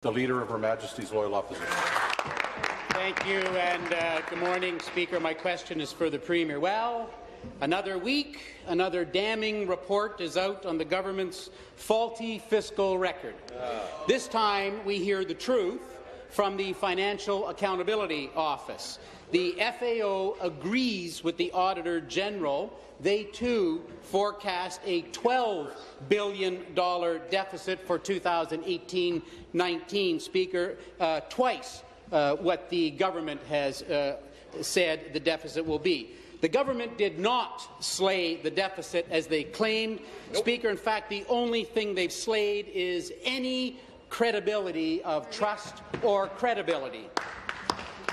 The Leader of Her Majesty's Loyal Opposition. Thank you, and good morning, Speaker. My question is for the Premier. Well, another week, another damning report is out on the government's faulty fiscal record. This time, we hear the truth from the Financial Accountability Office. The FAO agrees with the Auditor General. They, too, forecast a $12 billion deficit for 2018-19, Speaker, twice what the government has said the deficit will be. The government did not slay the deficit as they claimed. Speaker, in fact, the only thing they've slayed is any credibility of trust or credibility.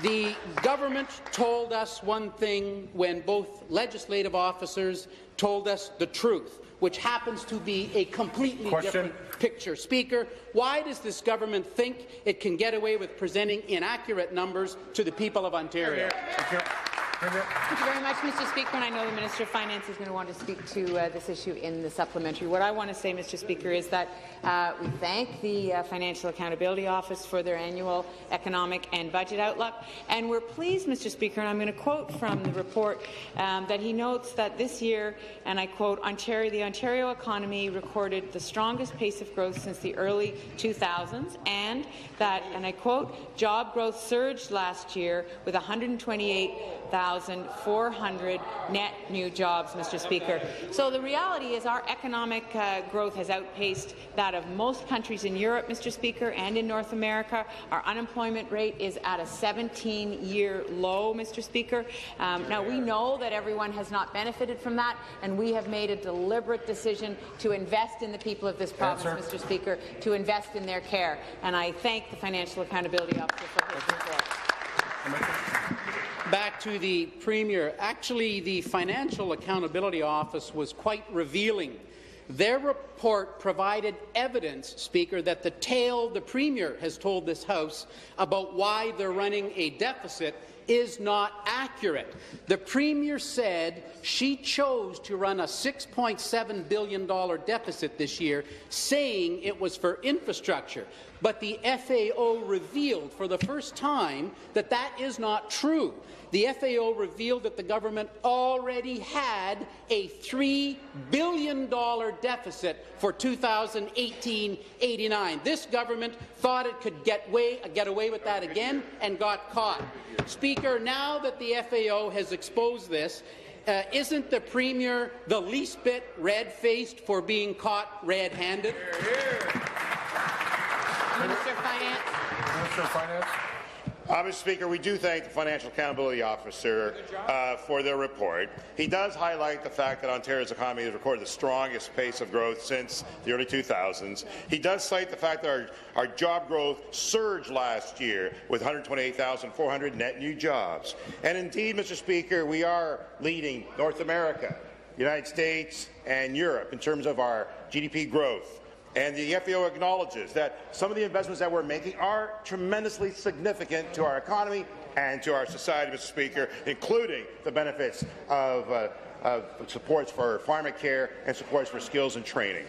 The government told us one thing when both legislative officers told us the truth, which happens to be a completely different picture. Speaker, why does this government think it can get away with presenting inaccurate numbers to the people of Ontario? Thank you very much, Mr. Speaker, and I know the Minister of Finance is going to want to speak to this issue in the supplementary. What I want to say, Mr. Speaker, is that we thank the Financial Accountability Office for their annual economic and budget outlook, and we're pleased, Mr. Speaker, and I'm going to quote from the report, that he notes that this year, and I quote, the Ontario economy recorded the strongest pace of growth since the early 2000s, and that, and I quote, job growth surged last year with 128,400 net new jobs, Mr. Speaker. So the reality is our economic growth has outpaced that of most countries in Europe, Mr. Speaker, and in North America. Our unemployment rate is at a 17-year low, Mr. Speaker. Now, we know that everyone has not benefited from that, and we have made a deliberate decision to invest in the people of this province, Mr. Speaker, to invest in their care. And I thank the Financial Accountability Officer for his report. Back to the Premier. Actually, the Financial Accountability Office was quite revealing. Their report provided evidence, Speaker, that the tale the Premier has told this House about why they're running a deficit is not accurate. The Premier said she chose to run a $6.7 billion deficit this year, saying it was for infrastructure. But the FAO revealed for the first time that that is not true. The FAO revealed that the government already had a $3 billion deficit for 2018-89. This government thought it could get away with that again and got caught. Speaker, now that the FAO has exposed this, isn't the Premier the least bit red-faced for being caught red-handed? Minister of Finance. Minister of Finance. Mr. Speaker, we do thank the Financial Accountability Officer for their report. He does highlight the fact that Ontario's economy has recorded the strongest pace of growth since the early 2000s. He does cite the fact that our job growth surged last year with 128,400 net new jobs. And indeed, Mr. Speaker, we are leading North America, the United States, and Europe in terms of our GDP growth. And the FAO acknowledges that some of the investments that we're making are tremendously significant to our economy and to our society, Mr. Speaker, including the benefits of supports for pharmacare and supports for skills and training.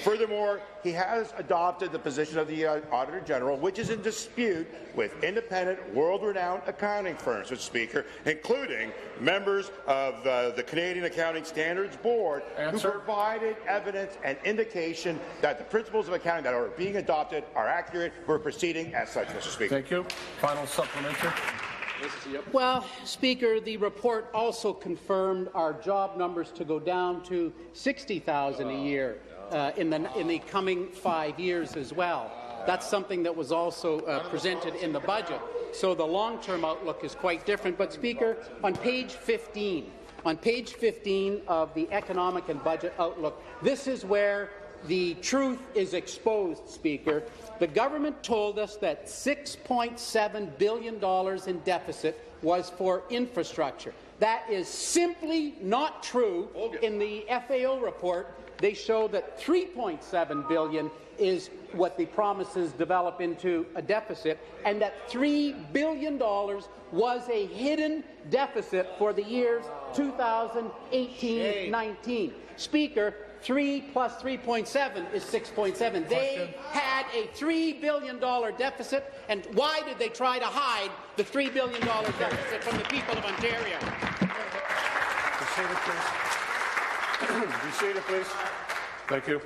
Furthermore, he has adopted the position of the Auditor General, which is in dispute with independent, world-renowned accounting firms, Mr. Speaker, including members of the Canadian Accounting Standards Board, who provided evidence and indication that the principles of accounting that are being adopted are accurate. We're proceeding as such, Mr. Speaker. Thank you. Final supplementary. Well, Speaker, the report also confirmed our job numbers to go down to 60,000 a year in the coming 5 years as well. That's something that was also presented in the budget. So the long-term outlook is quite different. But, Speaker, on page 15 of the Economic and Budget Outlook, this is where the truth is exposed, Speaker. The government told us that $6.7 billion in deficit was for infrastructure. That is simply not true. In the FAO report, they show that $3.7 billion is what the promises develop into a deficit, and that $3 billion was a hidden deficit for the years 2018-19. Speaker, 3 plus 3.7 is 6.7. They had a $3 billion deficit, and why did they try to hide the $3 billion deficit from the people of Ontario? Be seated, please. Be seated, please. Thank you.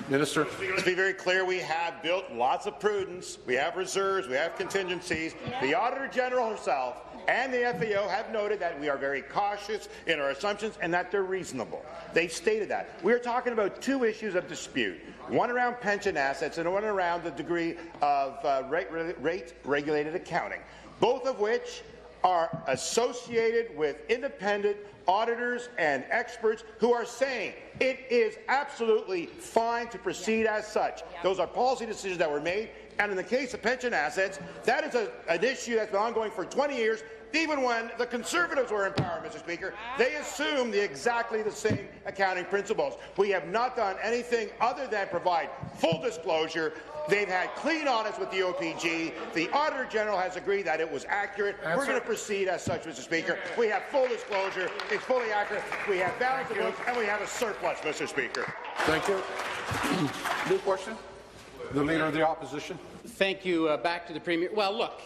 Minister. Let's be very clear. We have built lots of prudence. We have reserves. We have contingencies. The Auditor General herself and the FAO have noted that we are very cautious in our assumptions and that they're reasonable. They've stated that. We are talking about two issues of dispute, one around pension assets and one around the degree of rate-regulated accounting, both of which are associated with independent auditors and experts who are saying it is absolutely fine to proceed as such. Those are policy decisions that were made, and in the case of pension assets, that is an issue that's been ongoing for 20 years. Even when the Conservatives were in power, Mr. Speaker, they assumed exactly the same accounting principles. We have not done anything other than provide full disclosure. They've had clean audits with the OPG. The Auditor General has agreed that it was accurate. We're going to proceed as such, Mr. Speaker. We have full disclosure. It's fully accurate. We have balance of books, and we have a surplus, Mr. Speaker. Thank you. New question. The Leader of the Opposition. Thank you. Back to the Premier. Well, look,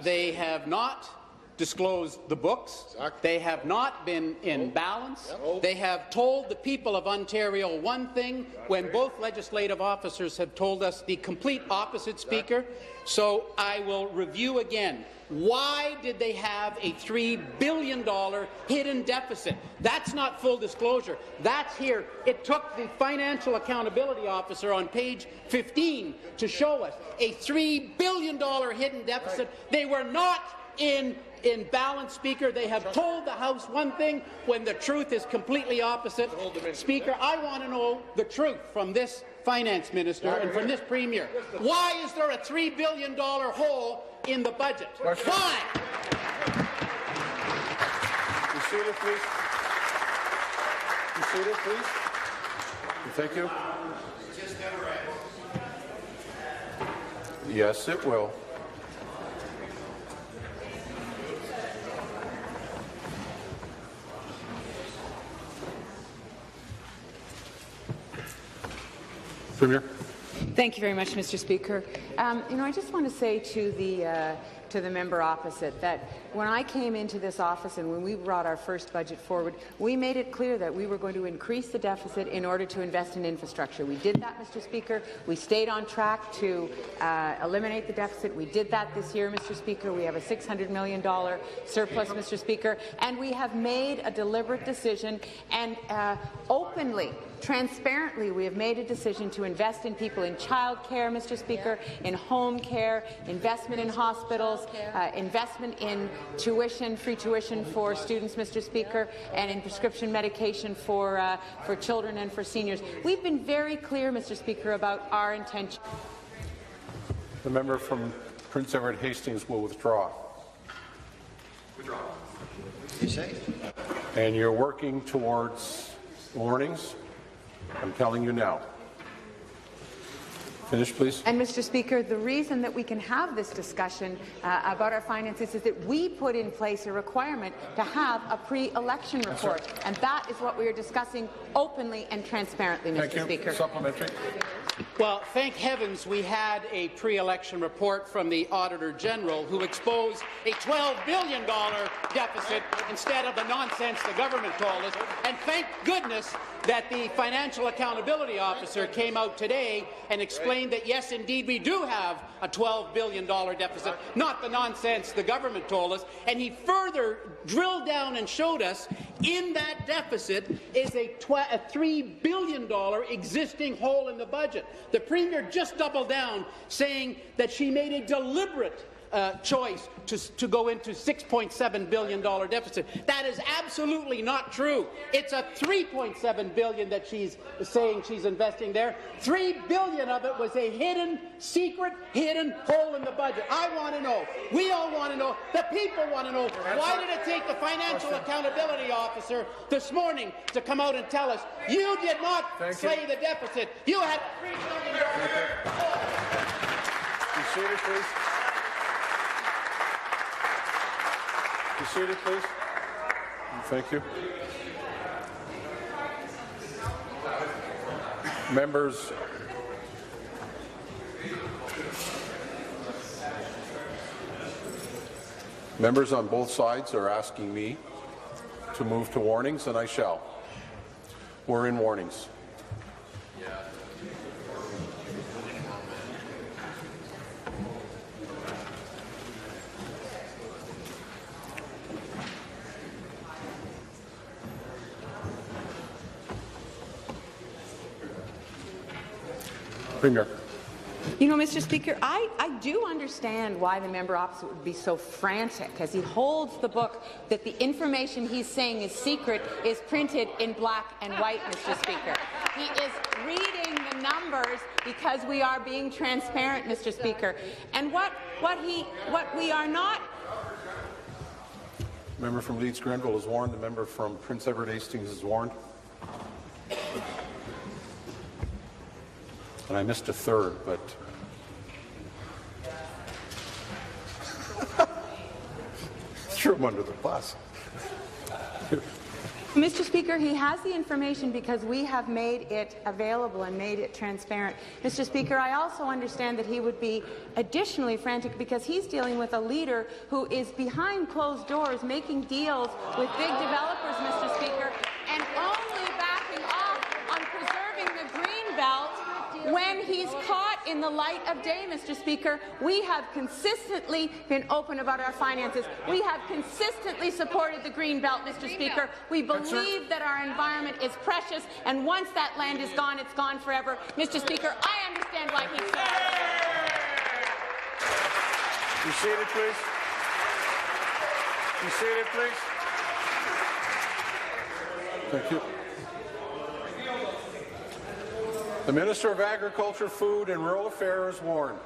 they have not disclosed the books. They have not been in balance. They have told the people of Ontario one thing when both legislative officers have told us the complete opposite, Speaker. So I will review again. Why did they have a $3 billion hidden deficit? That's not full disclosure. That's here. It took the Financial Accountability Officer on page 15 to show us a $3 billion hidden deficit. They were not in balance, Speaker. They have told the House one thing when the truth is completely opposite. Speaker, I want to know the truth from this Finance Minister and from this Premier. Why is there a $3 billion hole in the budget? Why? Be seated, please. Be seated, please. Thank you. Yes, it will. Premier. Thank you very much, Mr. Speaker. I just want to say to the member opposite that when I came into this office and when we brought our first budget forward, we made it clear that we were going to increase the deficit in order to invest in infrastructure. We did that, Mr. Speaker. We stayed on track to eliminate the deficit. We did that this year, Mr. Speaker. We have a $600 million surplus, Mr. Speaker, and we have made a deliberate decision and openly, transparently, we have made a decision to invest in people in child care, Mr. Speaker, in home care, investment in hospitals, investment in tuition, free tuition for students, Mr. Speaker, and in prescription medication for children and for seniors. We've been very clear, Mr. Speaker, about our intention. The member from Prince Edward Hastings will withdraw. Withdraw. You say? And you're working towards warnings. I'm telling you now. Finish, please. And, Mr. Speaker, the reason that we can have this discussion about our finances is that we put in place a requirement to have a pre-election report, and that is what we are discussing openly and transparently, Mr. Speaker. Supplementary. Well, thank heavens we had a pre-election report from the Auditor General who exposed a $12 billion deficit instead of the nonsense the government told us. And thank goodness that the Financial Accountability Officer came out today and explained that, yes, indeed, we do have a $12 billion deficit, not the nonsense the government told us. And he further drilled down and showed us in that deficit is a $3 billion existing hole in the budget. The Premier just doubled down, saying that she made a deliberate choice to go into $6.7 billion deficit. That is absolutely not true. It's a $3.7 billion that she's saying she's investing there. $3 billion of it was a hidden, secret, hidden hole in the budget. I want to know. We all want to know. The people want to know. Why did it take the Financial Accountability Officer this morning to come out and tell us you did not slay the deficit? You had $3 billion. Be seated, please. Be seated, please. Thank you. Members, members on both sides are asking me to move to warnings, and I shall. We're in warnings. Premier. You know, Mr. Speaker, I do understand why the member opposite would be so frantic as he holds the book that the information he's saying is secret is printed in black and white, Mr. Speaker. He is reading the numbers because we are being transparent, Mr. Speaker. And what we are not. The member from Leeds Grenville is warned. The member from Prince Edward Hastings is warned. And I missed a third, but threw him under the bus. Mr. Speaker, he has the information because we have made it available and made it transparent. Mr. Speaker, I also understand that he would be additionally frantic because he's dealing with a leader who is behind closed doors making deals with big developers, Mr. Speaker, and only backing off on preserving the green belt when he's caught in the light of day, Mr. Speaker. We have consistently been open about our finances. We have consistently supported the green belt, Mr. Speaker. We believe that our environment is precious, and once that land is gone, it's gone forever. Mr. Speaker, I understand why he's so upset. Be seated, please. Be seated, please. Thank you. The Minister of Agriculture, Food and Rural Affairs is warned.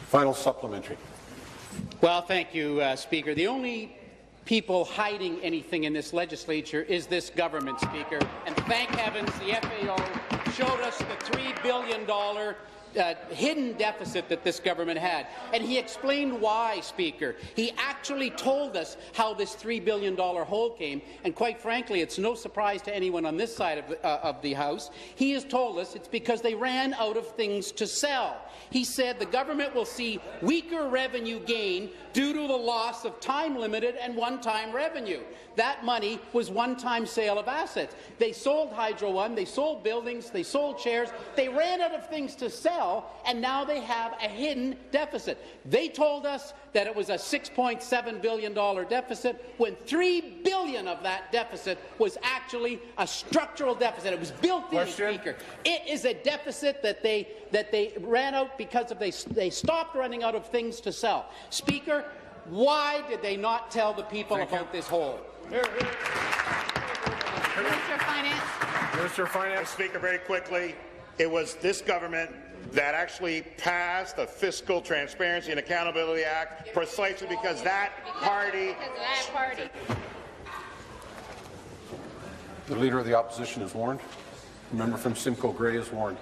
Final supplementary. Well, thank you, Speaker. The only people hiding anything in this legislature is this government, Speaker. And thank heavens the FAO showed us the $3 billion hidden deficit that this government had. And he explained why, Speaker. He actually told us how this $3 billion hole came, and quite frankly, it's no surprise to anyone on this side of the House. He has told us it's because they ran out of things to sell. He said the government will see weaker revenue gain due to the loss of time-limited and one-time revenue. That money was one-time sale of assets. They sold Hydro One, they sold buildings, they sold chairs, they ran out of things to sell, and now they have a hidden deficit. They told us that it was a $6.7 billion deficit, when $3 billion of that deficit was actually a structural deficit. It was built in, Speaker. It is a deficit that they ran out because they stopped running out of things to sell. Speaker, why did they not tell the people about this hole? Minister of Finance. Minister of Finance. Speaker, very quickly, it was this government that actually passed the Fiscal Transparency and Accountability Act precisely because that party. The Leader of the Opposition is warned. The member from Simcoe Grey is warned.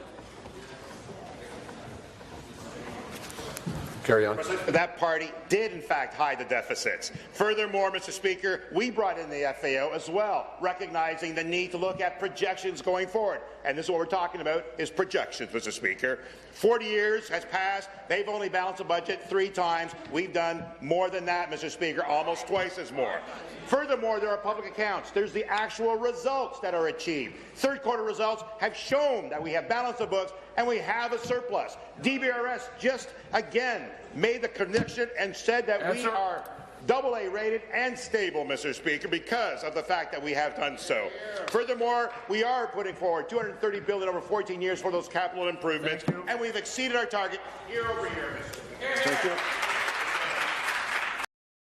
Carry on. That party did, in fact, hide the deficits. Furthermore, Mr. Speaker, we brought in the FAO as well, recognizing the need to look at projections going forward. And this is what we're talking about, is projections, Mr. Speaker. 40 years has passed. They've only balanced the budget 3 times. We've done more than that, Mr. Speaker, almost twice as more. Furthermore, there are public accounts. There's the actual results that are achieved. Third quarter results have shown that we have balanced the books and we have a surplus. DBRS just again made the connection and said that we are AA rated and stable, Mr. Speaker, because of the fact that we have done so. Furthermore, we are putting forward $230 billion over 14 years for those capital improvements, and we've exceeded our target year over year, Mr. Speaker. Thank you.